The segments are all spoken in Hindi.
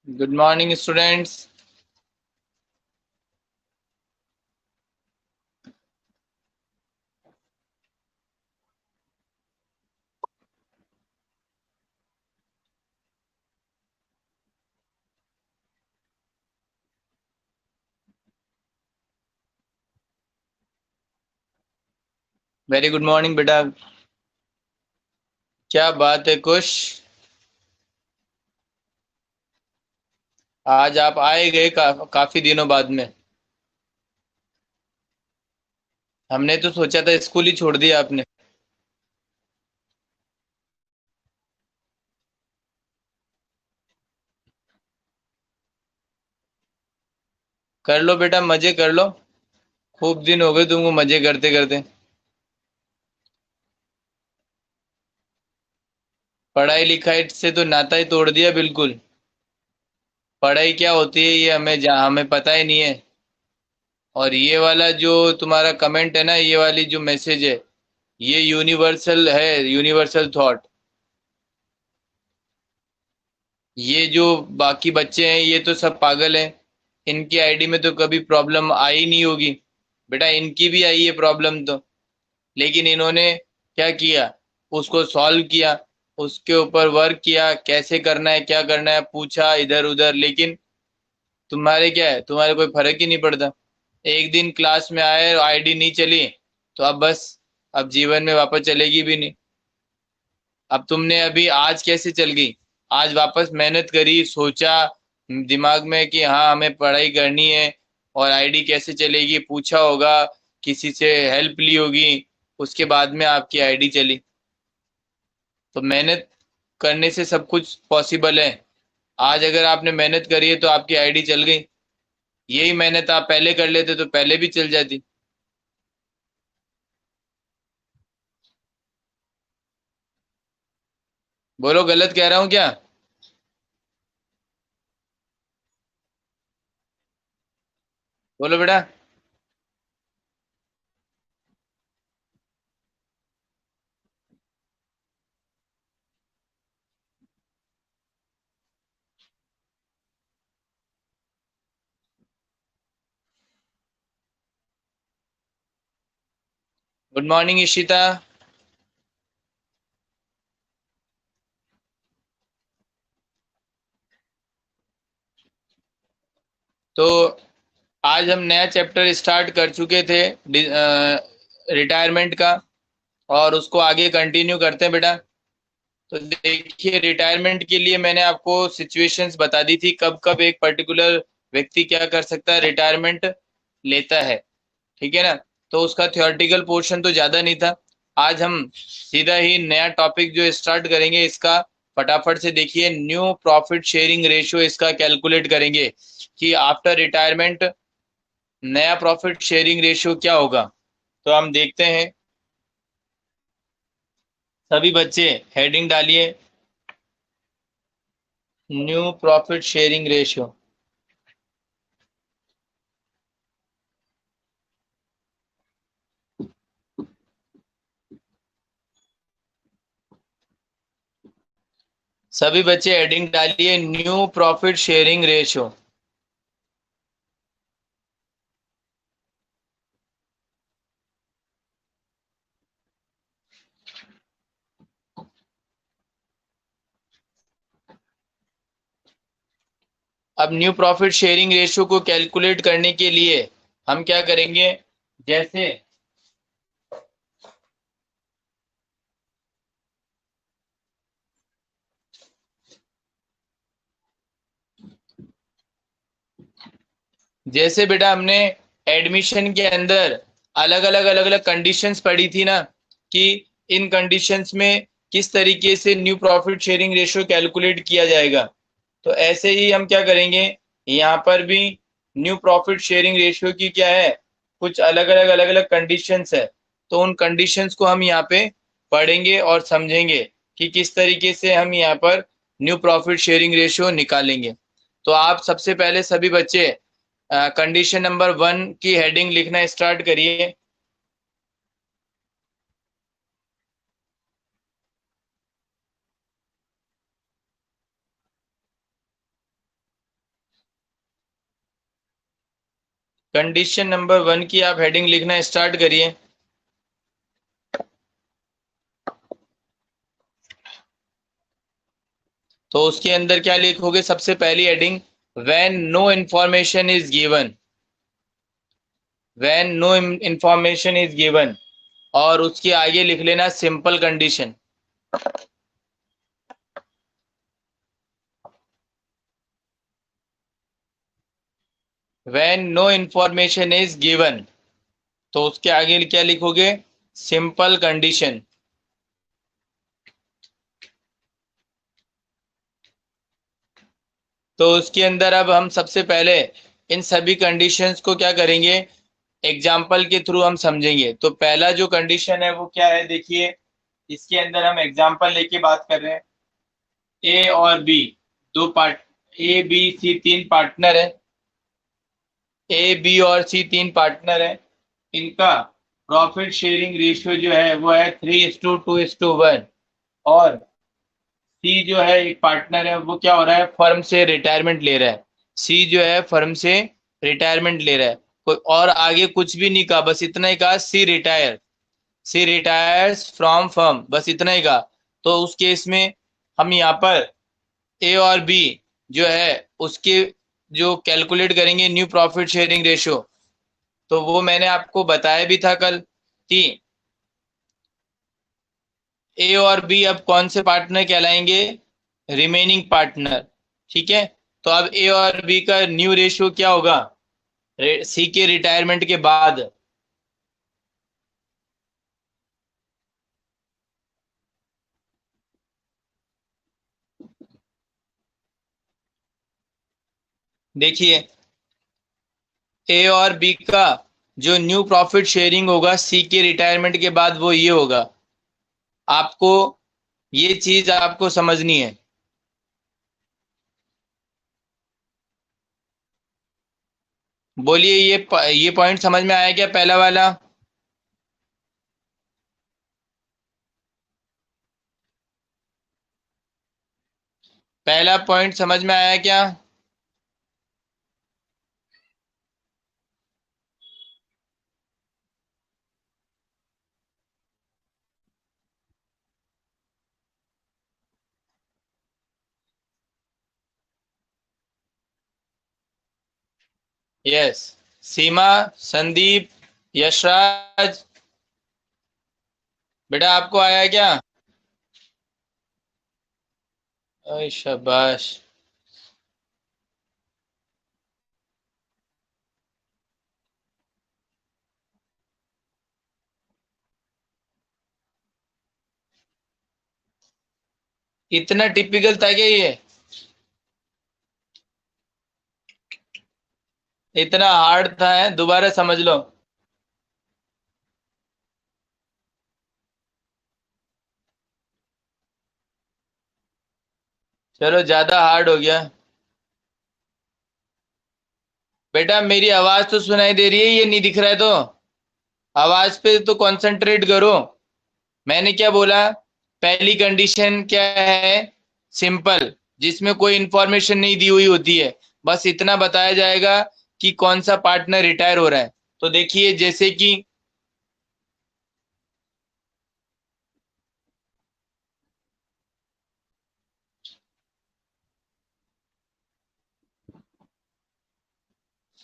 Good morning, students. Very good morning बेटा। क्या बात है कुश? आज आप आए गए काफी दिनों बाद में। हमने तो सोचा था स्कूल ही छोड़ दिया आपने। कर लो बेटा, मजे कर लो। खूब दिन हो गए तुमको मजे करते करते। पढ़ाई लिखाई से तो नाता ही तोड़ दिया बिल्कुल। पढ़ाई क्या होती है ये हमें पता ही नहीं है। और ये वाला जो तुम्हारा कमेंट है ना, ये वाली जो मैसेज है, ये यूनिवर्सल है, यूनिवर्सल थॉट। ये जो बाकी बच्चे हैं ये तो सब पागल हैं। इनकी आईडी में तो कभी प्रॉब्लम आई नहीं होगी। बेटा इनकी भी आई है प्रॉब्लम तो, लेकिन इन्होंने क्या किया, उसको सॉल्व किया, उसके ऊपर वर्क किया, कैसे करना है क्या करना है पूछा इधर उधर। लेकिन तुम्हारे क्या है, तुम्हारे कोई फर्क ही नहीं पड़ता। एक दिन क्लास में आए और आईडी नहीं चली तो अब बस, अब जीवन में वापस चलेगी भी नहीं। अब तुमने अभी आज कैसे चल गई? आज वापस मेहनत करी, सोचा दिमाग में कि हाँ हमें पढ़ाई करनी है, और आईडी कैसे चलेगी पूछा होगा, किसी से हेल्प ली होगी, उसके बाद में आपकी आईडी चली। तो मेहनत करने से सब कुछ पॉसिबल है। आज अगर आपने मेहनत करी है तो आपकी आईडी चल गई। यही मेहनत आप पहले कर लेते तो पहले भी चल जाती। बोलो, गलत कह रहा हूँ क्या? बोलो बेटा। Good morning Ishita. तो आज हम नया चैप्टर स्टार्ट कर चुके थे रिटायरमेंट का, और उसको आगे कंटिन्यू करते हैं बेटा। तो देखिए, रिटायरमेंट के लिए मैंने आपको सिचुएशंस बता दी थी, कब कब एक पर्टिकुलर व्यक्ति क्या कर सकता है, रिटायरमेंट लेता है। ठीक है ना? तो उसका थ्योरेटिकल पोर्शन तो ज्यादा नहीं था। आज हम सीधा ही नया टॉपिक जो स्टार्ट करेंगे इसका, फटाफट से देखिए, न्यू प्रॉफिट शेयरिंग रेशियो इसका कैलकुलेट करेंगे कि आफ्टर रिटायरमेंट नया प्रॉफिट शेयरिंग रेशियो क्या होगा। तो हम देखते हैं। सभी बच्चे हेडिंग डालिए, न्यू प्रॉफिट शेयरिंग रेशियो। सभी बच्चे हेडिंग डालिए, न्यू प्रॉफिट शेयरिंग रेशियो। अब न्यू प्रॉफिट शेयरिंग रेशियो को कैलकुलेट करने के लिए हम क्या करेंगे, जैसे जैसे बेटा हमने एडमिशन के अंदर अलग अलग कंडीशंस पढ़ी थी ना, कि इन कंडीशंस में किस तरीके से new profit sharing ratio calculate किया जाएगा। तो ऐसे ही हम क्या करेंगे, यहाँ पर भी न्यू प्रॉफिट शेयरिंग रेशियो की क्या है, कुछ अलग अलग कंडीशंस है। तो उन कंडीशंस को हम यहाँ पे पढ़ेंगे और समझेंगे कि किस तरीके से हम यहाँ पर न्यू प्रॉफिट शेयरिंग रेशियो निकालेंगे। तो आप सबसे पहले सभी बच्चे कंडीशन नंबर 1 की हेडिंग लिखना स्टार्ट करिए। कंडीशन नंबर 1 की आप हेडिंग लिखना स्टार्ट करिए। तो उसके अंदर क्या लिखोगे? सबसे पहली heading, when no information is given. When no information is given, और उसके आगे लिख लेना simple condition. When no information is given, तो उसके आगे क्या लिखोगे? Simple condition. तो उसके अंदर अब हम सबसे पहले इन सभी कंडीशंस को क्या करेंगे? एग्जाम्पल के थ्रू हम समझेंगे। तो पहला जो कंडीशन है वो क्या है, देखिए। इसके अंदर हम एग्जाम्पल लेके बात कर रहे हैं। ए और बी, दो पार्ट, ए बी सी तीन पार्टनर है। ए बी और सी तीन पार्टनर है। इनका प्रॉफिट शेयरिंग रेशियो जो है वो है 3:2:1। और सी जो है एक पार्टनर है, वो क्या हो रहा है? फर्म से रिटायरमेंट ले रहा है। सी जो है फर्म से रिटायरमेंट ले रहा है। कोई और आगे कुछ भी नहीं कहा, बस इतना ही कहा, सी रिटायर्स फ्रॉम फर्म, बस इतना ही कहा। तो उस केस में हम यहाँ पर ए और बी जो है उसके जो कैलकुलेट करेंगे न्यू प्रॉफिट शेयरिंग रेशियो, तो वो मैंने आपको बताया भी था कल कि ए और बी अब कौन से पार्टनर कहलाएंगे? Remaining partner. ठीक है। तो अब ए और बी का न्यू रेशियो क्या होगा सी के रिटायरमेंट के बाद? देखिए, ए और बी का जो न्यू प्रॉफिट शेयरिंग होगा सी के रिटायरमेंट के बाद वो ये होगा। आपको ये चीज आपको समझनी है। बोलिए, ये पॉइंट समझ में आया क्या, पहला वाला? पहला पॉइंट समझ में आया क्या? यस। सीमा, संदीप, यशराज, बेटा आपको आया क्या? ओए शाबाश। इतना टिपिकल था क्या ये? इतना हार्ड था? है, दोबारा समझ लो। चलो, ज्यादा हार्ड हो गया। बेटा मेरी आवाज तो सुनाई दे रही है, ये नहीं दिख रहा है तो आवाज पे तो कंसंट्रेट करो। मैंने क्या बोला? पहली कंडीशन क्या है? सिंपल, जिसमें कोई इंफॉर्मेशन नहीं दी हुई होती है, बस इतना बताया जाएगा कि कौन सा पार्टनर रिटायर हो रहा है। तो देखिए, जैसे कि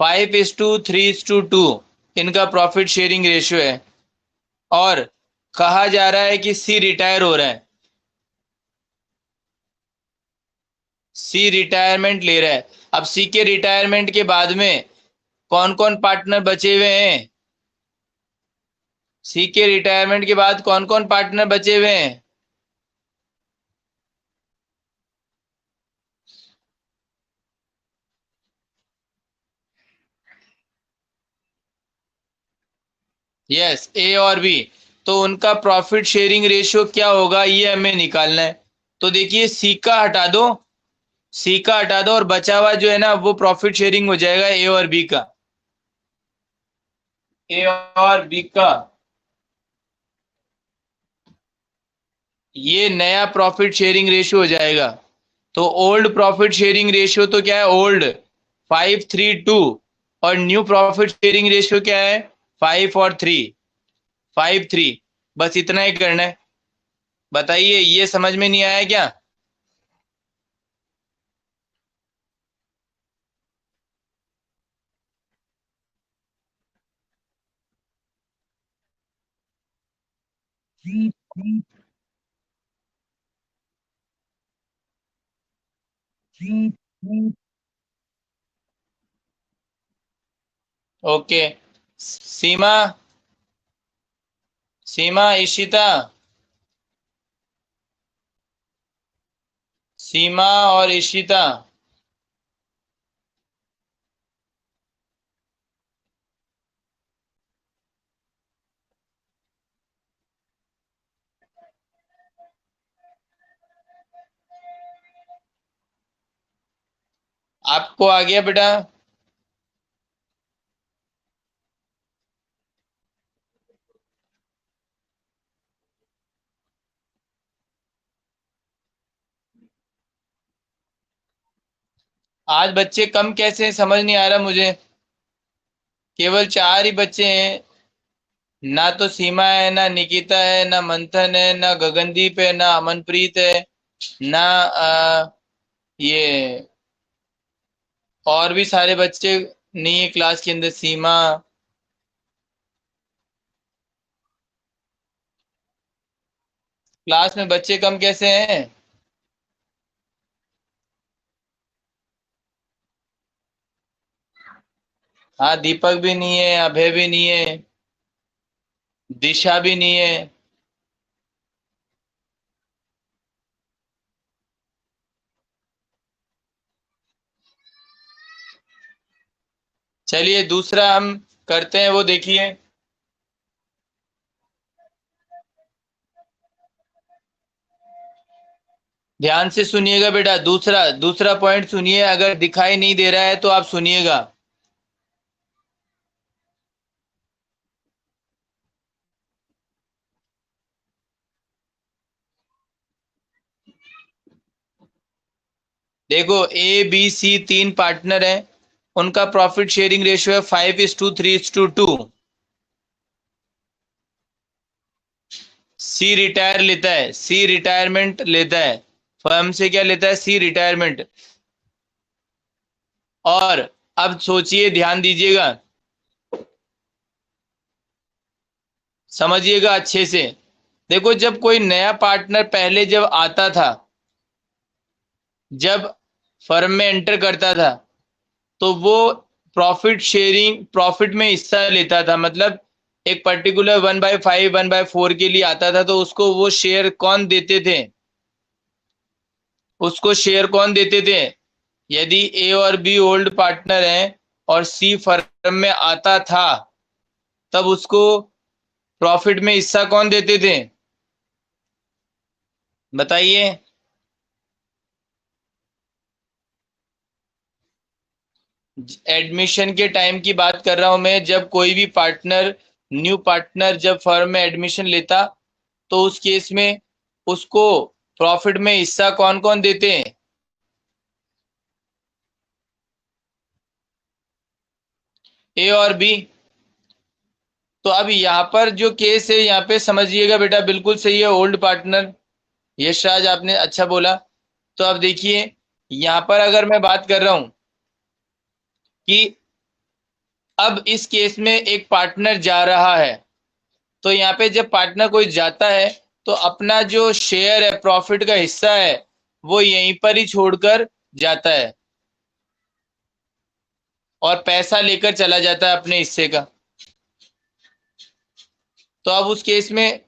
5:3:2 इनका प्रॉफिट शेयरिंग रेशियो है। और कहा जा रहा है कि सी रिटायर हो रहा है, सी रिटायरमेंट ले रहा है। अब सी के रिटायरमेंट के बाद में कौन कौन पार्टनर बचे हुए हैं? सी के रिटायरमेंट के बाद कौन कौन पार्टनर बचे हुए हैं? यस, ए और बी। तो उनका प्रॉफिट शेयरिंग रेशियो क्या होगा ये हमें निकालना है। तो देखिए, सी का हटा दो, सी का हटा दो, और बचा हुआ जो है ना वो प्रॉफिट शेयरिंग हो जाएगा ए और बी का। ए और बी का ये नया प्रॉफिट शेयरिंग रेशियो हो जाएगा। तो ओल्ड प्रॉफिट शेयरिंग रेशियो तो क्या है? ओल्ड 5:3:2। और न्यू प्रॉफिट शेयरिंग रेशियो क्या है? 5 और 3, 5:3। बस इतना ही करना है। बताइए, ये समझ में नहीं आया क्या? ओके। सीमा, सीमा, इशिता, सीमा और इशिता। आपको आ गया बेटा? आज बच्चे कम कैसे हैं, समझ नहीं आ रहा मुझे। केवल 4 ही बच्चे हैं। ना तो सीमा है, ना निकिता है, ना मंथन है, ना गगनदीप है, ना अमनप्रीत है, ना ये और भी सारे बच्चे नहीं है क्लास के अंदर। सीमा, क्लास में बच्चे कम कैसे हैं? हाँ, दीपक भी नहीं है, अभय भी नहीं है, दिशा भी नहीं है। चलिए दूसरा हम करते हैं, वो देखिए। ध्यान से सुनिएगा बेटा, दूसरा दूसरा पॉइंट सुनिए। अगर दिखाई नहीं दे रहा है तो आप सुनिएगा। देखो, A, B, C 3 पार्टनर हैं। उनका प्रॉफिट शेयरिंग रेशियो है 5:3:2। सी रिटायर लेता है, सी रिटायरमेंट लेता है। फर्म से क्या लेता है? सी रिटायरमेंट। और अब सोचिए, ध्यान दीजिएगा, समझिएगा अच्छे से। देखो, जब कोई नया पार्टनर पहले जब आता था, जब फर्म में एंटर करता था, तो वो प्रॉफिट में हिस्सा लेता था। मतलब एक पर्टिकुलर 1/5, 1/4 के लिए आता था, तो उसको वो शेयर कौन देते थे? उसको शेयर कौन देते थे? यदि ए और बी ओल्ड पार्टनर हैं और सी फर्म में आता था, तब उसको प्रॉफिट में हिस्सा कौन देते थे? बताइए। एडमिशन के टाइम की बात कर रहा हूं मैं। जब कोई भी पार्टनर, न्यू पार्टनर जब फर्म में एडमिशन लेता, तो उस केस में उसको प्रॉफिट में हिस्सा कौन कौन देते हैं? ए और बी। तो अब यहाँ पर जो केस है, यहाँ पे समझिएगा बेटा, बिल्कुल सही है, ओल्ड पार्टनर। यशराज, आपने अच्छा बोला। तो अब देखिए, यहाँ पर अगर मैं बात कर रहा हूं कि अब इस केस में एक पार्टनर जा रहा है, तो यहाँ पे जब पार्टनर कोई जाता है, तो अपना जो शेयर है, प्रॉफिट का हिस्सा है, वो यहीं पर ही छोड़कर जाता है और पैसा लेकर चला जाता है अपने हिस्से का। तो अब उस केस में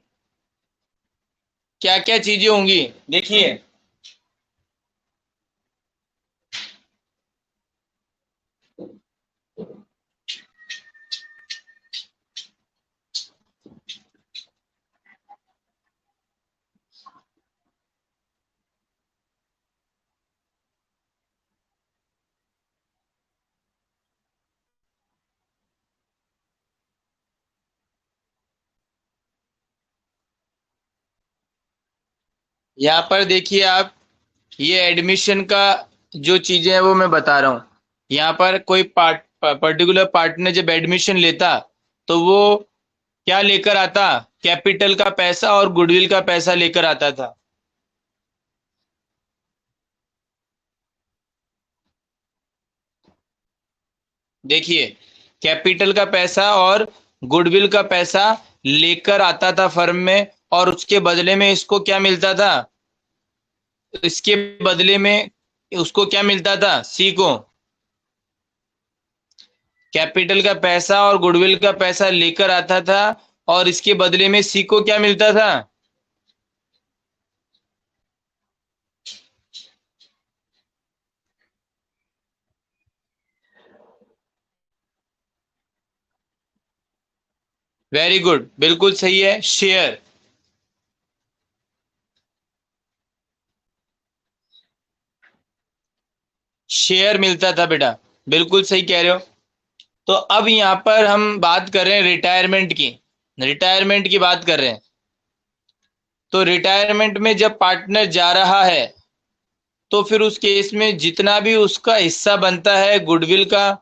क्या क्या चीजें होंगी, देखिए। यहाँ पर देखिए आप, ये एडमिशन का जो चीजें हैं वो मैं बता रहा हूँ। यहाँ पर कोई पर्टिकुलर पार्टनर जब एडमिशन लेता तो वो क्या लेकर आता? कैपिटल का पैसा और गुडविल का पैसा लेकर आता था। देखिए, कैपिटल का पैसा और गुडविल का पैसा लेकर आता था फर्म में, और उसके बदले में इसको क्या मिलता था? इसके बदले में उसको क्या मिलता था, सी को? कैपिटल का पैसा और गुडविल का पैसा लेकर आता था, और इसके बदले में सी को क्या मिलता था? वेरी गुड, बिल्कुल सही है, शेयर। शेयर मिलता था बेटा, बिल्कुल सही कह रहे हो। तो अब यहां पर हम बात कर रहे हैं रिटायरमेंट की। रिटायरमेंट की बात कर रहे हैं। तो रिटायरमेंट में जब पार्टनर जा रहा है, तो फिर उस केस में जितना भी उसका हिस्सा बनता है गुडविल का,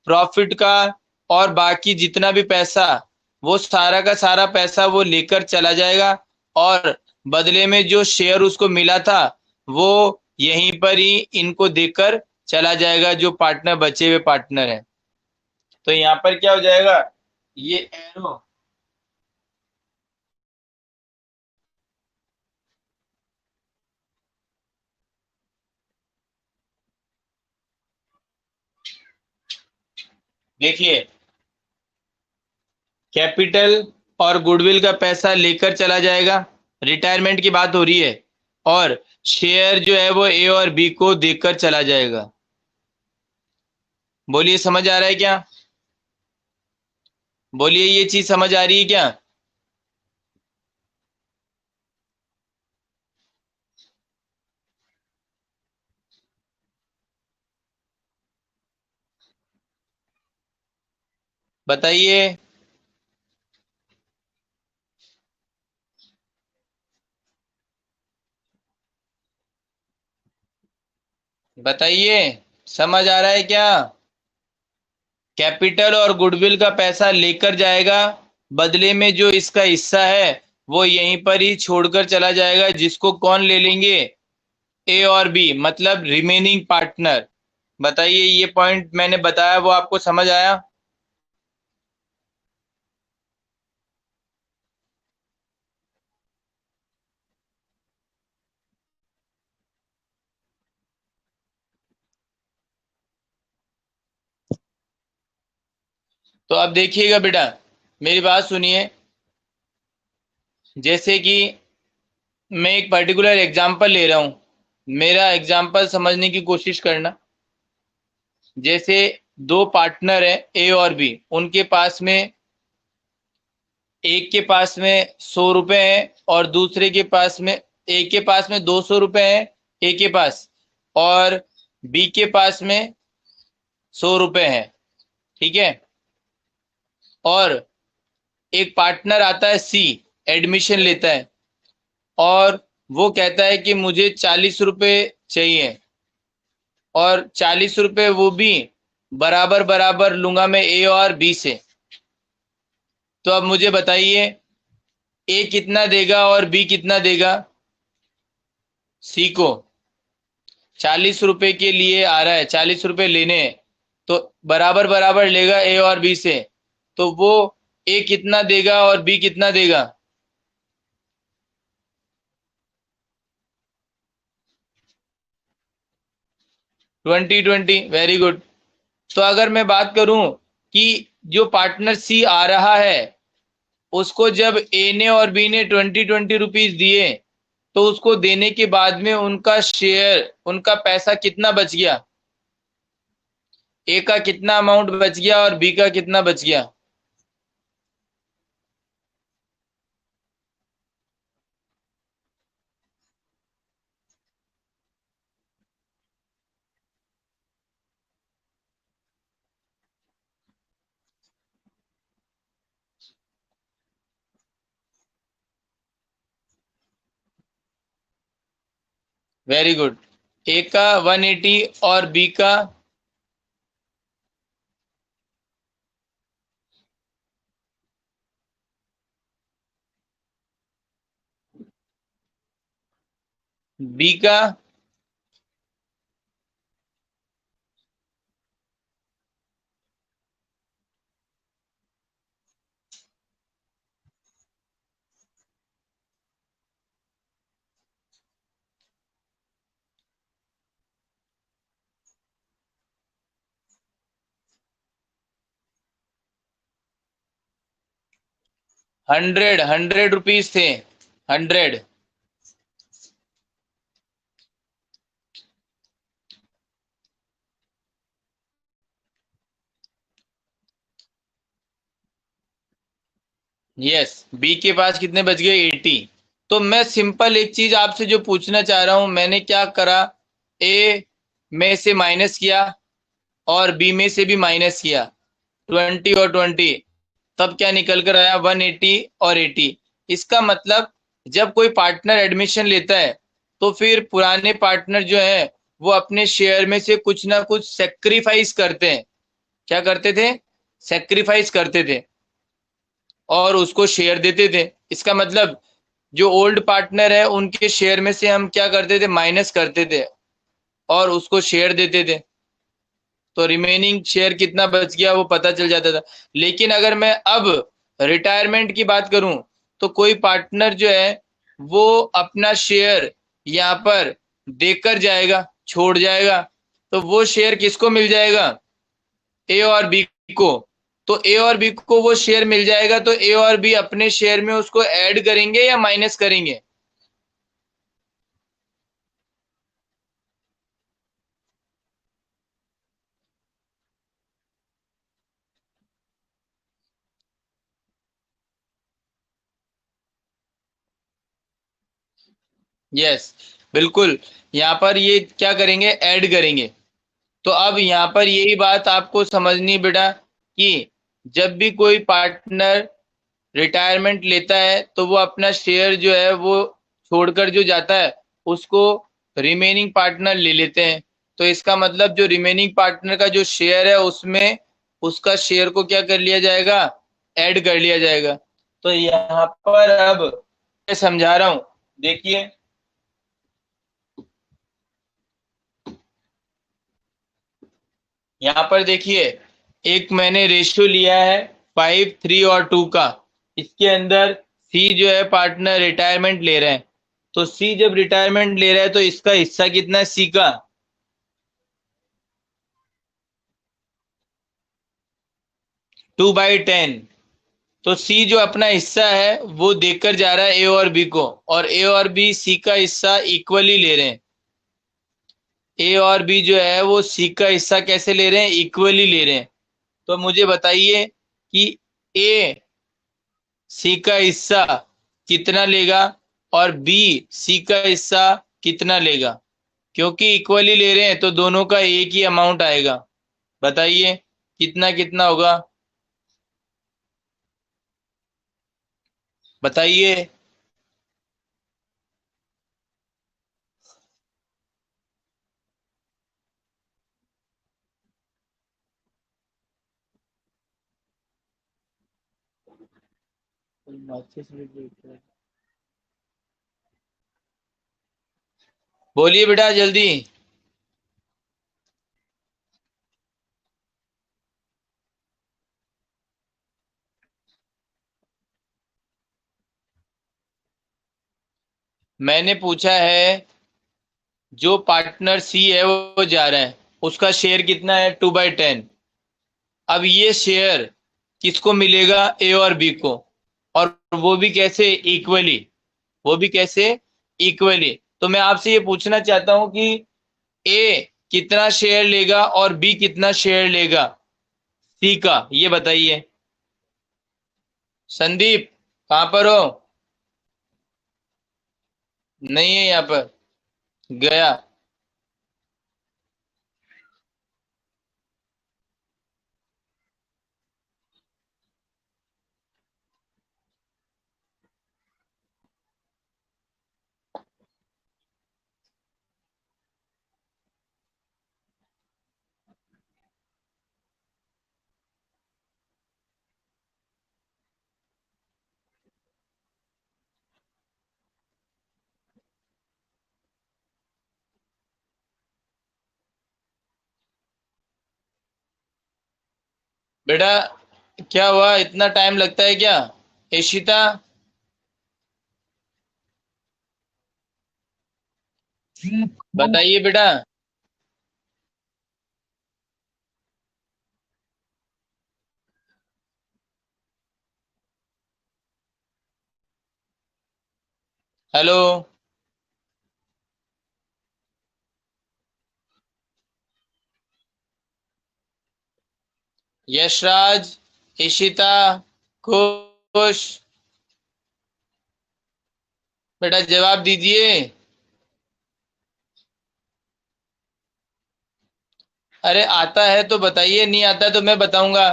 प्रॉफिट का, और बाकी जितना भी पैसा, वो सारा का सारा पैसा वो लेकर चला जाएगा। और बदले में जो शेयर उसको मिला था, वो यहीं पर ही इनको देकर चला जाएगा, जो पार्टनर बचे हुए पार्टनर हैं। तो यहाँ पर क्या हो जाएगा, ये एरो। देखिए, कैपिटल और गुडविल का पैसा लेकर चला जाएगा, रिटायरमेंट की बात हो रही है। और शेयर जो है वो ए और बी को देकर चला जाएगा। बोलिए, समझ आ रहा है क्या? बोलिए, ये चीज समझ आ रही है क्या? बताइए। बताइए, समझ आ रहा है क्या? कैपिटल और गुडविल का पैसा लेकर जाएगा, बदले में जो इसका हिस्सा है वो यहीं पर ही छोड़कर चला जाएगा, जिसको कौन ले लेंगे? ए और बी, मतलब रिमेनिंग पार्टनर। बताइए, ये पॉइंट मैंने बताया वो आपको समझ आया? तो अब देखिएगा बेटा, मेरी बात सुनिए। जैसे कि मैं एक पर्टिकुलर एग्जांपल ले रहा हूं, मेरा एग्जांपल समझने की कोशिश करना। जैसे दो पार्टनर है ए और बी, उनके पास में, एक के पास में 100 रुपए हैं और दूसरे के पास में, एक के पास में 200 रुपए हैं, ए के पास, और बी के पास में 100 रुपए हैं। ठीक है। और एक पार्टनर आता है सी, एडमिशन लेता है, और वो कहता है कि मुझे 40 रुपए चाहिए, और 40 रुपए वो भी बराबर बराबर लूंगा मैं ए और बी से। तो अब मुझे बताइए, ए कितना देगा और बी कितना देगा? सी को 40 रुपए के लिए आ रहा है, 40 रुपए लेने हैं, तो बराबर बराबर लेगा ए और बी से। तो वो ए कितना देगा और बी कितना देगा? 20-20, वेरी गुड। तो अगर मैं बात करूं कि जो पार्टनर सी आ रहा है, उसको जब ए ने और बी ने 20-20 रुपीज दिए, तो उसको देने के बाद में उनका शेयर, उनका पैसा कितना बच गया? ए का कितना अमाउंट बच गया और बी का कितना बच गया? Very good. ए का 180 और बी का बी का 100 रुपीज थे। 100। यस, बी के पास कितने बच गए? 80। तो मैं सिंपल एक चीज आपसे जो पूछना चाह रहा हूं, मैंने क्या करा, ए में से माइनस किया और बी में से भी माइनस किया, 20 और 20, तब क्या निकल कर आया? 180 और 80। इसका मतलब जब कोई पार्टनर एडमिशन लेता है तो फिर पुराने पार्टनर जो है वो अपने शेयर में से कुछ ना कुछ सेक्रीफाइस करते हैं। क्या करते थे? सेक्रीफाइस करते थे और उसको शेयर देते थे। इसका मतलब जो ओल्ड पार्टनर है उनके शेयर में से हम क्या करते थे? माइनस करते थे और उसको शेयर देते थे, तो रिमेनिंग शेयर कितना बच गया वो पता चल जाता था। लेकिन अगर मैं अब रिटायरमेंट की बात करूं तो कोई पार्टनर जो है वो अपना शेयर यहाँ पर देकर जाएगा, छोड़ जाएगा, तो वो शेयर किसको मिल जाएगा? ए और बी को। तो ए और बी को वो शेयर मिल जाएगा, तो ए और बी अपने शेयर में उसको ऐड करेंगे या माइनस करेंगे? यस, बिल्कुल। यहाँ पर ये क्या करेंगे? ऐड करेंगे। तो अब यहाँ पर यही बात आपको समझनी बेटा कि जब भी कोई पार्टनर रिटायरमेंट लेता है तो वो अपना शेयर जो है वो छोड़कर जो जाता है उसको रिमेनिंग पार्टनर ले लेते हैं। तो इसका मतलब जो रिमेनिंग पार्टनर का जो शेयर है उसमें उसका शेयर को क्या कर लिया जाएगा? ऐड कर लिया जाएगा। तो यहाँ पर अब मैं समझा रहा हूं, देखिए। यहाँ पर देखिए, एक मैंने रेशियो लिया है 5, 3 और 2 का। इसके अंदर सी जो है पार्टनर रिटायरमेंट ले रहे हैं, तो सी जब रिटायरमेंट ले रहा है तो इसका हिस्सा कितना है सी का? 2/10। तो सी जो अपना हिस्सा है वो देकर जा रहा है ए और बी को, और ए और बी सी का हिस्सा इक्वली ले रहे हैं। ए और बी जो है वो सी का हिस्सा कैसे ले रहे हैं? इक्वली ले रहे हैं। तो मुझे बताइए कि ए सी का हिस्सा कितना लेगा और बी सी का हिस्सा कितना लेगा? क्योंकि इक्वली ले रहे हैं तो दोनों का एक ही अमाउंट आएगा। बताइए कितना कितना होगा? बताइए। बोलिए बेटा जल्दी। मैंने पूछा है जो पार्टनर सी है वो जा रहा है, उसका शेयर कितना है? 2/10। अब ये शेयर किसको मिलेगा? ए और बी को। और वो भी कैसे? इक्वली। वो भी कैसे? इक्वली। तो मैं आपसे ये पूछना चाहता हूं कि ए कितना शेयर लेगा और बी कितना शेयर लेगा सी का, ये बताइए। संदीप, कहां पर हो? नहीं है यहाँ पर, गया। बेटा क्या हुआ, इतना टाइम लगता है क्या? इशिता, बताइए बेटा। हेलो। यशराज, इशिता, खुश, बेटा जवाब दीजिए। अरे आता है तो बताइए, नहीं आता तो मैं बताऊंगा।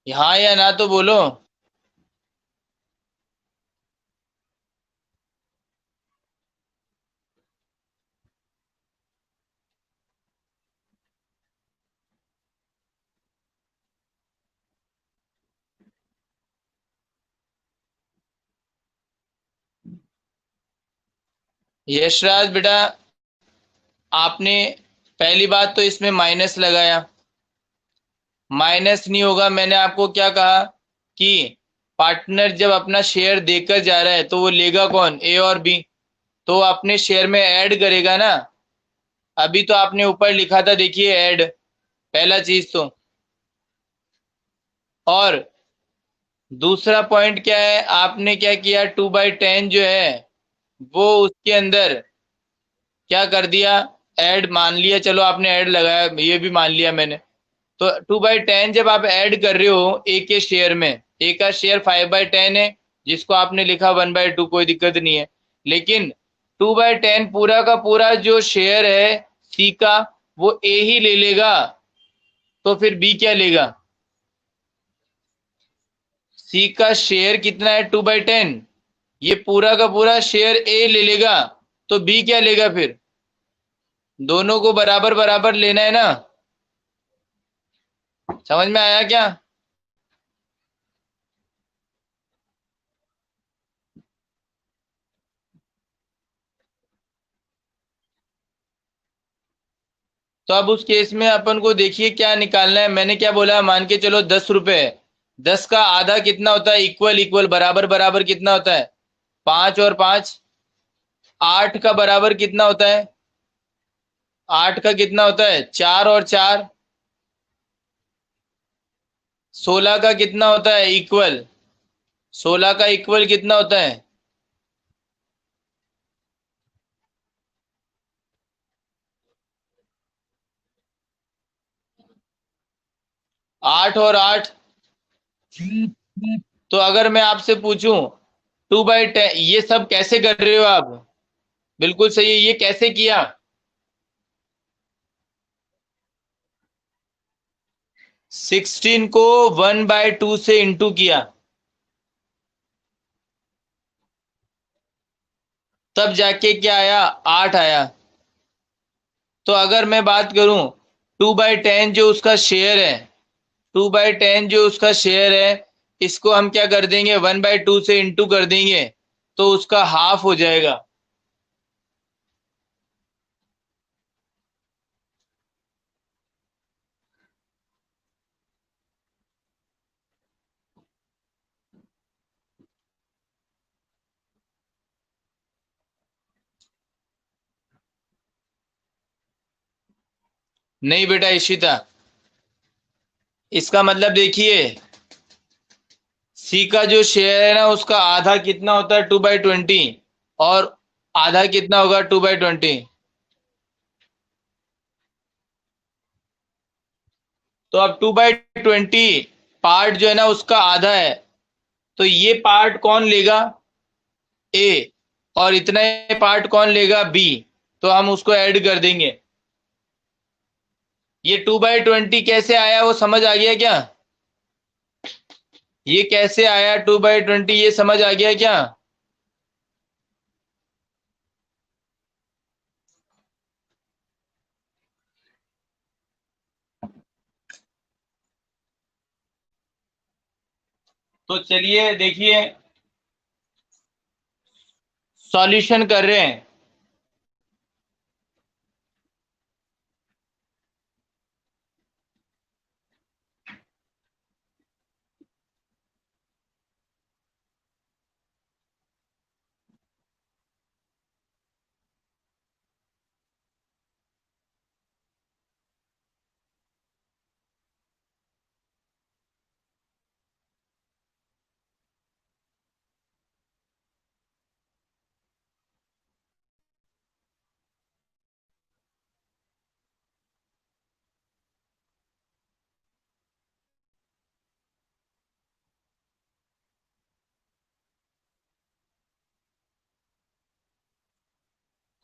हाँ या ना तो बोलो। यशराज बेटा, आपने पहली बात तो इसमें माइनस लगाया। माइनस नहीं होगा, मैंने आपको क्या कहा कि पार्टनर जब अपना शेयर देकर जा रहा है तो वो लेगा कौन, ए और बी। तो वो अपने शेयर में ऐड करेगा ना। अभी तो आपने ऊपर लिखा था, देखिए ऐड, पहला चीज तो। और दूसरा पॉइंट क्या है, आपने क्या किया, 2/10 जो है वो उसके अंदर क्या कर दिया, ऐड मान लिया। चलो आपने ऐड लगाया, ये भी मान लिया मैंने। तो 2/10 जब आप ऐड कर रहे हो ए के शेयर में, ए का शेयर 5/10 है, जिसको आपने लिखा 1/2, कोई दिक्कत नहीं है। लेकिन 2/10 पूरा का पूरा जो शेयर है सी का, वो ए ही ले लेगा। तो फिर बी क्या लेगा? सी का शेयर कितना है, 2/10। ये पूरा का पूरा शेयर ए ले लेगा। तो बी क्या लेगा फिर? दोनों को बराबर बराबर लेना है ना। समझ में आया क्या? तो अब उस केस में अपन को देखिए क्या निकालना है। मैंने क्या बोला, मान के चलो 10 रुपए है। 10 का आधा कितना होता है, इक्वल इक्वल, बराबर बराबर कितना होता है, 5 और 5। 8 का बराबर कितना होता है, 8 का कितना होता है, 4 और 4। 16 का कितना होता है, इक्वल। 16 का इक्वल कितना होता है, 8 और 8। तो अगर मैं आपसे पूछूं 2/10, ये सब कैसे कर रहे हो आप? बिल्कुल सही है, ये कैसे किया? 16 को 1/2 से इंटू किया, तब जाके क्या आया, 8 आया। तो अगर मैं बात करूं 2/10 जो उसका शेयर है, 2/10 जो उसका शेयर है, इसको हम क्या कर देंगे, 1/2 से इंटू कर देंगे, तो उसका हाफ हो जाएगा। नहीं बेटा इशिता, इसका मतलब देखिए, सी का जो शेयर है ना, उसका आधा कितना होता है, 2/20। और आधा कितना होगा, 2/20। तो अब 2/20 पार्ट जो है ना उसका आधा है, तो ये पार्ट कौन लेगा, ए। और इतना ही पार्ट कौन लेगा, बी। तो हम उसको ऐड कर देंगे। ये 2/20 कैसे आया, वो समझ आ गया क्या? ये कैसे आया 2/20, ये समझ आ गया क्या? तो चलिए देखिए, सॉल्यूशन कर रहे हैं।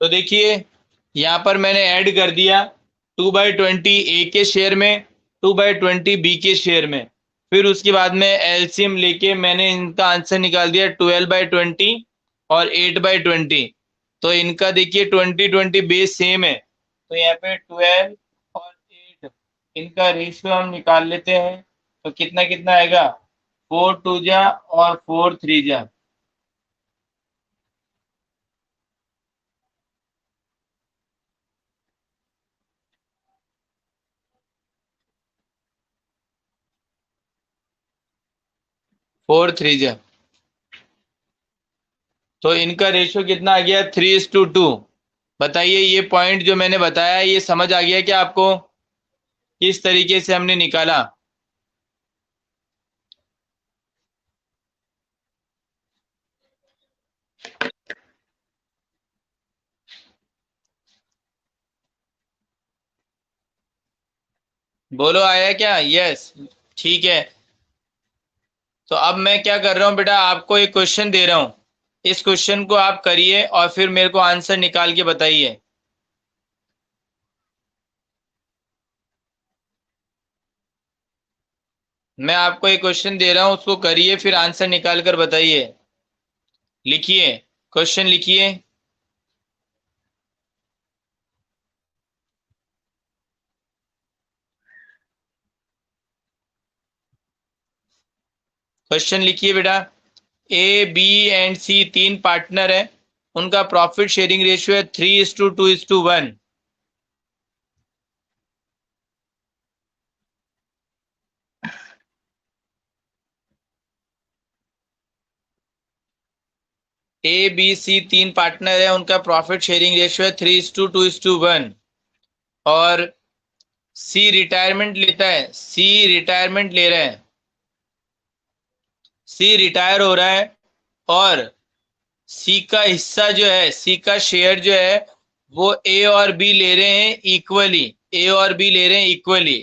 तो देखिए यहाँ पर मैंने ऐड कर दिया 2/20 ए के शेयर में, 2/20 बी के शेयर में। फिर उसके बाद में एलसीएम लेके मैंने इनका आंसर निकाल दिया 12/20 और 8/20। तो इनका देखिए 20/20 बेस सेम है, तो यहाँ पे 12 और 8 इनका रेशियो हम निकाल लेते हैं। तो कितना कितना आएगा, 4 2 जा और 4 3 जा। 4 3 जा। तो इनका रेशियो कितना आ गया, 3:2। बताइए ये पॉइंट जो मैंने बताया ये समझ आ गया क्या आपको, किस तरीके से हमने निकाला। बोलो आया क्या, यस। ठीक है। तो अब मैं क्या कर रहा हूँ बेटा, आपको एक क्वेश्चन दे रहा हूँ, इस क्वेश्चन को आप करिए और फिर मेरे को आंसर निकाल के बताइए। मैं आपको एक क्वेश्चन दे रहा हूँ, उसको करिए फिर आंसर निकाल कर बताइए। लिखिए, क्वेश्चन लिखिए। क्वेश्चन लिखिए बेटा। ए बी एंड सी तीन पार्टनर है, उनका प्रॉफिट शेयरिंग रेशियो है 3:2:1। ए बी सी तीन पार्टनर है, उनका प्रॉफिट शेयरिंग रेशियो है 3:2:1। और सी रिटायरमेंट लेता है, सी रिटायरमेंट ले रहा है, सी रिटायर हो रहा है। और सी का हिस्सा जो है, सी का शेयर जो है वो ए और बी ले रहे हैं इक्वली, ए और बी ले रहे हैं इक्वली।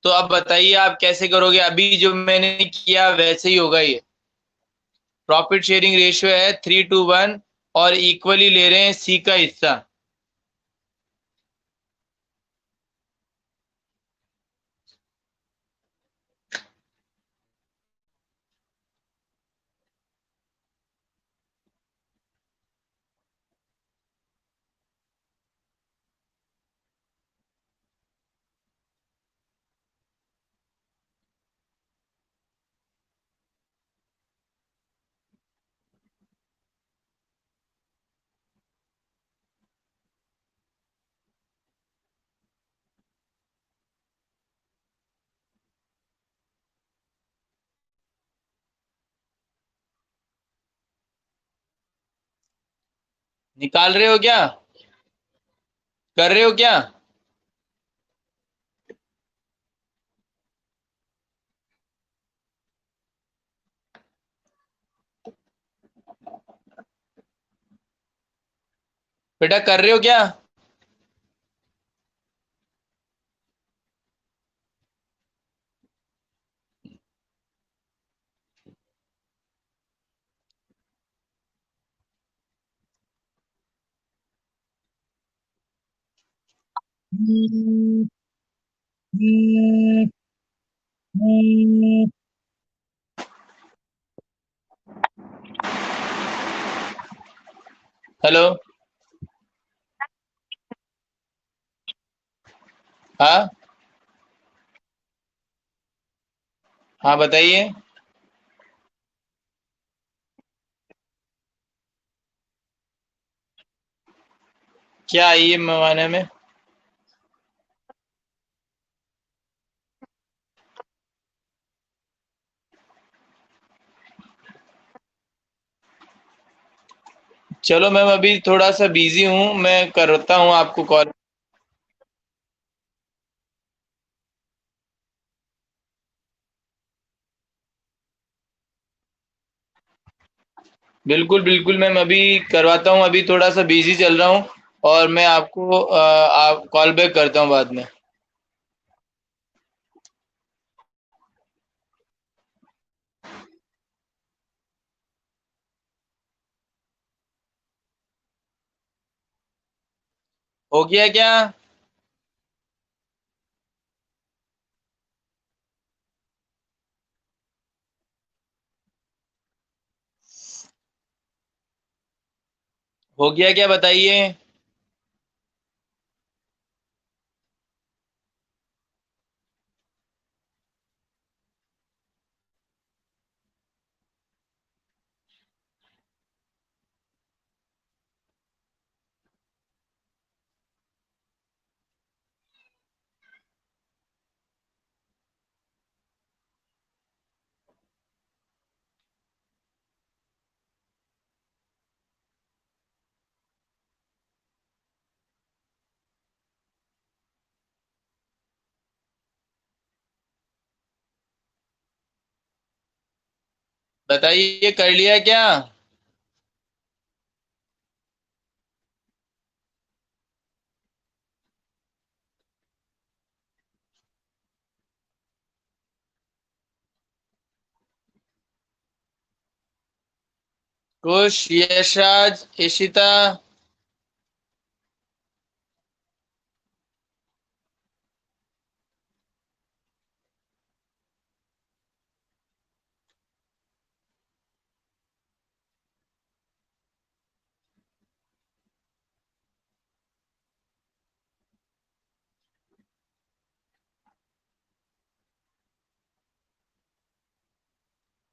तो अब बताइए आप कैसे करोगे, अभी जो मैंने किया वैसे ही होगा ये। प्रॉफिट शेयरिंग रेशियो है 3:1 और इक्वली ले रहे हैं सी का हिस्सा। निकाल रहे हो क्या, कर रहे हो क्या। बेटा कर रहे हो क्या। हेलो। हाँ हाँ बताइए। क्या आई है मायने में। चलो मैम अभी थोड़ा सा बिजी हूँ, मैं करता हूँ आपको कॉल। बिल्कुल बिल्कुल मैम, अभी करवाता हूँ, अभी थोड़ा सा बिजी चल रहा हूँ। और मैं आपको आप कॉल बैक करता हूँ बाद में। हो गया क्या? हो गया क्या बताइए? बताइए, कर लिया क्या? कुश, यशराज, इशिता।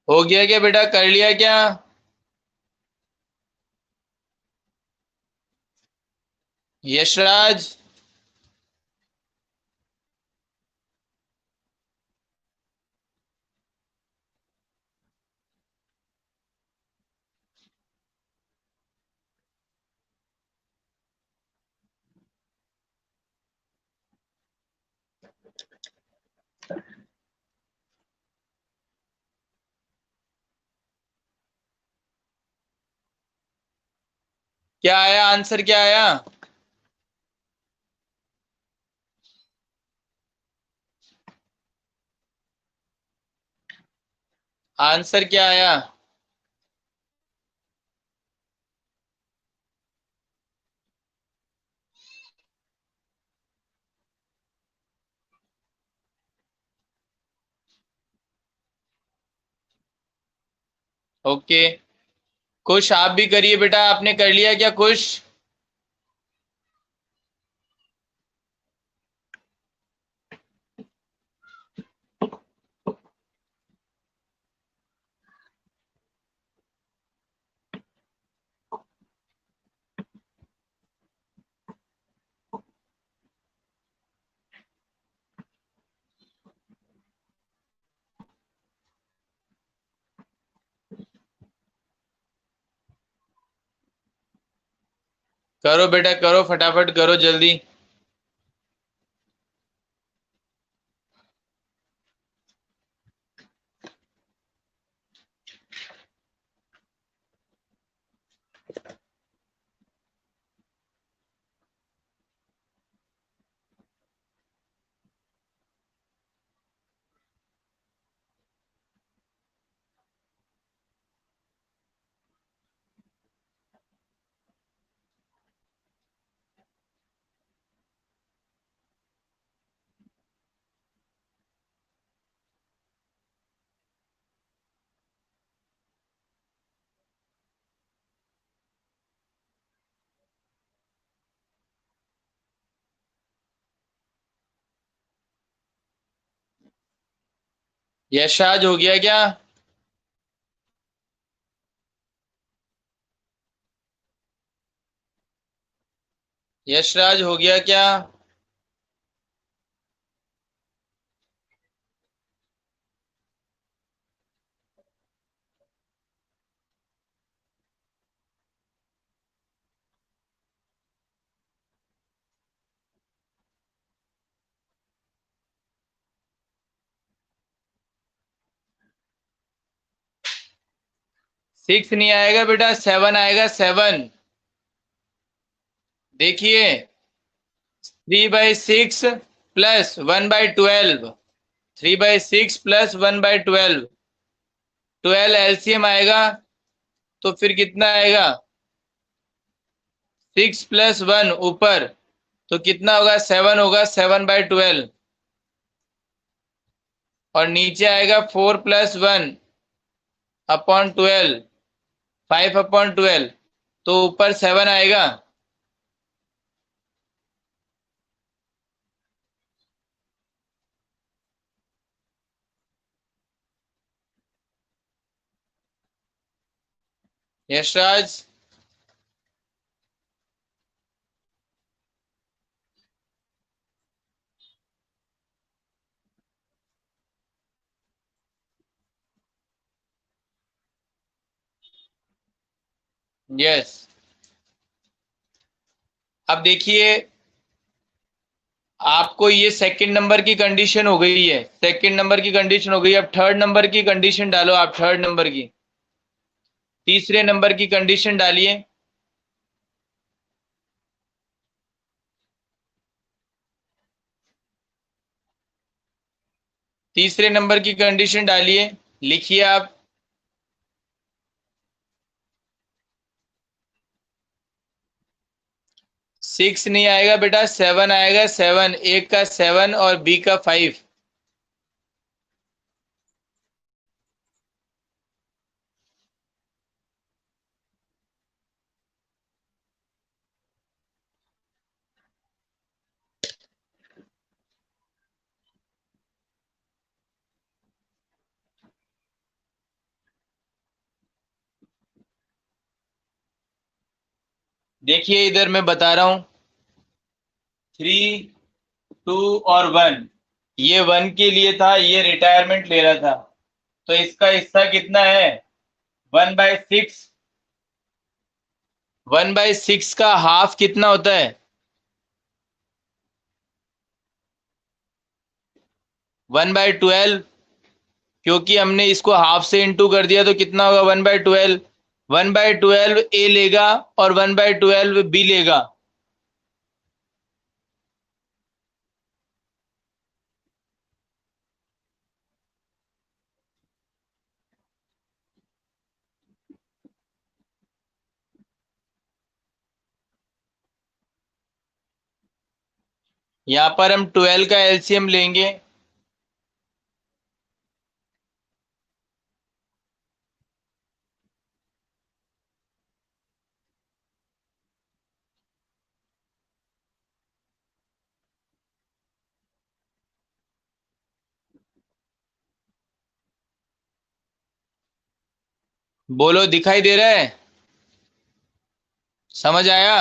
हो गया क्या बेटा, कर लिया क्या? यशराज। क्या आया, आंसर क्या आया? आंसर क्या आया? ओके। कुश, आप भी करिए बेटा, आपने कर लिया क्या कुश? करो बेटा, करो, फटाफट करो जल्दी। यशराज, हो गया क्या? यशराज, हो गया क्या? 6 नहीं आएगा बेटा, 7 आएगा, 7। देखिए, 3/6 प्लस 1/12। 3/6 प्लस 1/12। 12 एलसीएम आएगा, तो फिर कितना आएगा? 6 + 1 ऊपर, तो कितना होगा, 7 होगा, 7/12। और नीचे आएगा 4+1/12, 5/12। तो ऊपर 7 आएगा। यशराज। यस। अब देखिए, आपको ये सेकंड नंबर की कंडीशन हो गई है, सेकंड नंबर की कंडीशन हो गई। अब थर्ड नंबर की कंडीशन डालो, आप थर्ड नंबर की, तीसरे नंबर की कंडीशन डालिए। तीसरे नंबर की कंडीशन डालिए, लिखिए आप। 6 नहीं आएगा बेटा, 7 आएगा। 7, ए का 7 और बी का 5। देखिए इधर मैं बता रहा हूं, 3, 2 और 1। ये 1 के लिए था, ये रिटायरमेंट ले रहा था। तो इसका हिस्सा कितना है, 1/6। 1/6 का हाफ कितना होता है, 1/12। क्योंकि हमने इसको हाफ से इंटू कर दिया, तो कितना होगा, 1/12। 1/12 ए लेगा और 1/12 बी लेगा। यहां पर हम 12 का एलसीएम लेंगे। बोलो, दिखाई दे रहा है, समझ आया।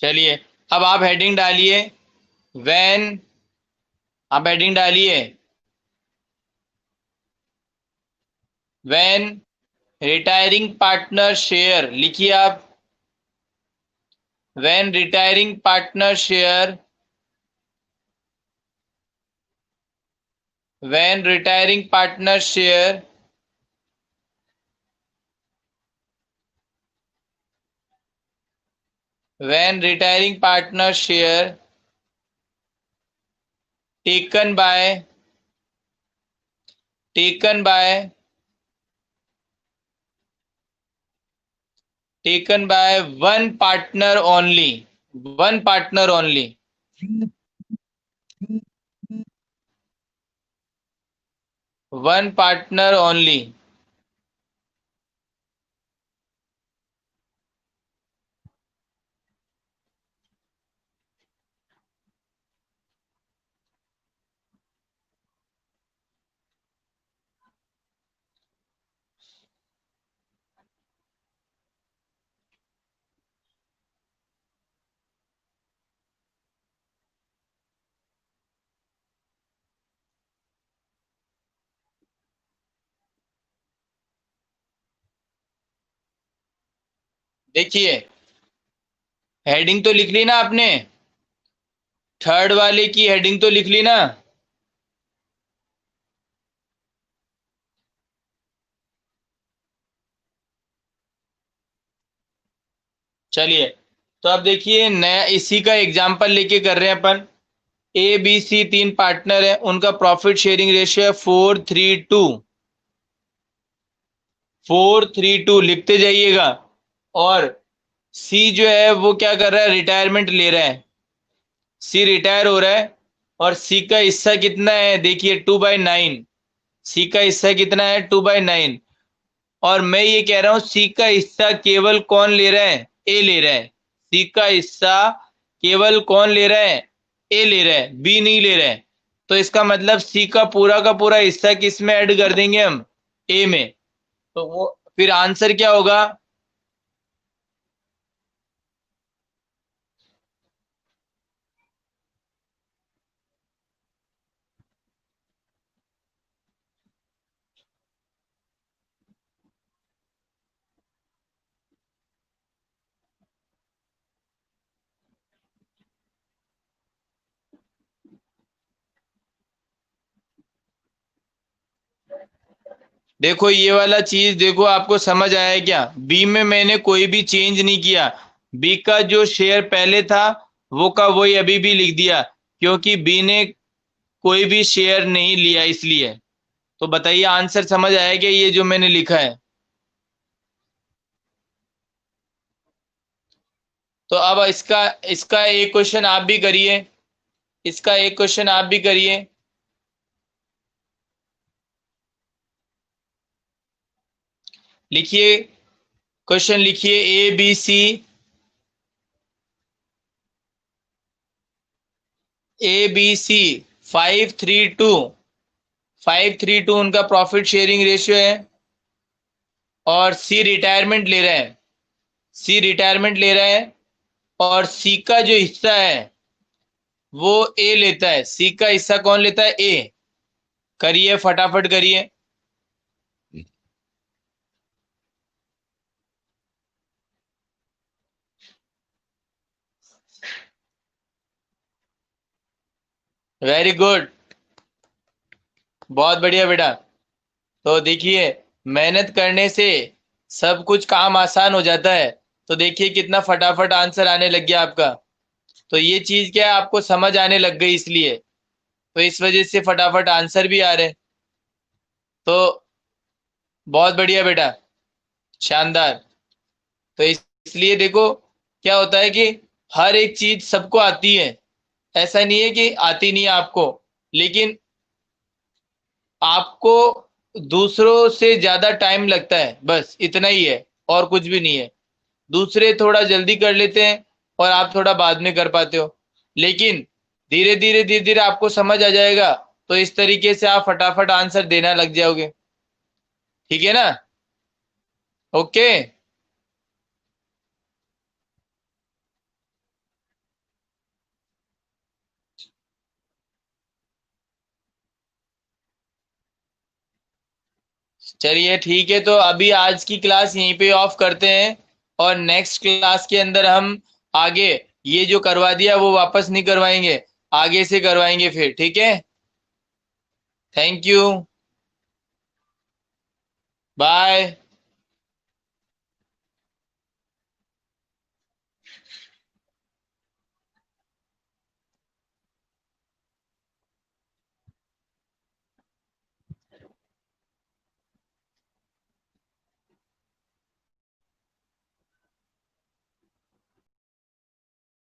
चलिए, अब आप हेडिंग डालिए, व्हेन। आप हेडिंग डालिए, व्हेन रिटायरिंग पार्टनर शेयर, लिखिए आप। When retiring partner share, when retiring partner share, when retiring partner share taken by, taken by, taken by one partner only, one partner only, one partner only. देखिए, हेडिंग तो लिख ली ना आपने, थर्ड वाले की हेडिंग तो लिख ली ना। चलिए, तो अब देखिए नया इसी का एग्जाम्पल लेके कर रहे हैं अपन। ए बी सी तीन पार्टनर है, उनका प्रॉफिट शेयरिंग रेशियो है 4:3:2। 4:3:2 लिखते जाइएगा। और सी जो है वो क्या कर रहा है, रिटायरमेंट ले रहा है। सी रिटायर हो रहा है और सी का हिस्सा कितना है, देखिए 2/9। सी का हिस्सा कितना है, 2/9। और मैं ये कह रहा हूं सी का हिस्सा केवल कौन ले रहा है, ए ले रहा है। सी का हिस्सा केवल कौन ले रहा है, ए ले रहा है, बी नहीं ले रहा है। तो इसका मतलब सी का पूरा हिस्सा किस में ऐड कर देंगे हम, ए में। तो वो फिर आंसर क्या होगा। देखो ये वाला चीज देखो, आपको समझ आया क्या। बी में मैंने कोई भी चेंज नहीं किया। बी का जो शेयर पहले था वो का वही अभी भी लिख दिया, क्योंकि बी ने कोई भी शेयर नहीं लिया इसलिए। तो बताइए आंसर समझ आया क्या ये जो मैंने लिखा है। तो अब इसका इसका एक क्वेश्चन आप भी करिए। इसका एक क्वेश्चन आप भी करिए। लिखिए, क्वेश्चन लिखिए। ए बी सी 5:3:2 उनका प्रॉफिट शेयरिंग रेशियो है। और सी रिटायरमेंट ले रहा है। सी रिटायरमेंट ले रहा है और सी का जो हिस्सा है वो ए लेता है। सी का हिस्सा कौन लेता है, ए। करिए फटाफट करिए। वेरी गुड, बहुत बढ़िया बेटा। तो देखिए, मेहनत करने से सब कुछ काम आसान हो जाता है। तो देखिए कितना फटाफट आंसर आने लग गया आपका। तो ये चीज क्या है, आपको समझ आने लग गई इसलिए, तो इस वजह से फटाफट आंसर भी आ रहे हैं। तो बहुत बढ़िया बेटा, शानदार। तो इसलिए देखो क्या होता है कि हर एक चीज सबको आती है। ऐसा नहीं है कि आती नहीं है आपको, लेकिन आपको दूसरों से ज्यादा टाइम लगता है, बस इतना ही है, और कुछ भी नहीं है। दूसरे थोड़ा जल्दी कर लेते हैं और आप थोड़ा बाद में कर पाते हो, लेकिन धीरे धीरे आपको समझ आ जाएगा। तो इस तरीके से आप फटाफट आंसर देना लग जाओगे। ठीक है ना। ओके। चलिए ठीक है, तो अभी आज की क्लास यहीं पे ऑफ करते हैं। और नेक्स्ट क्लास के अंदर हम आगे ये जो करवा दिया वो वापस नहीं करवाएंगे, आगे से करवाएंगे फिर। ठीक है। Thank you. बाय।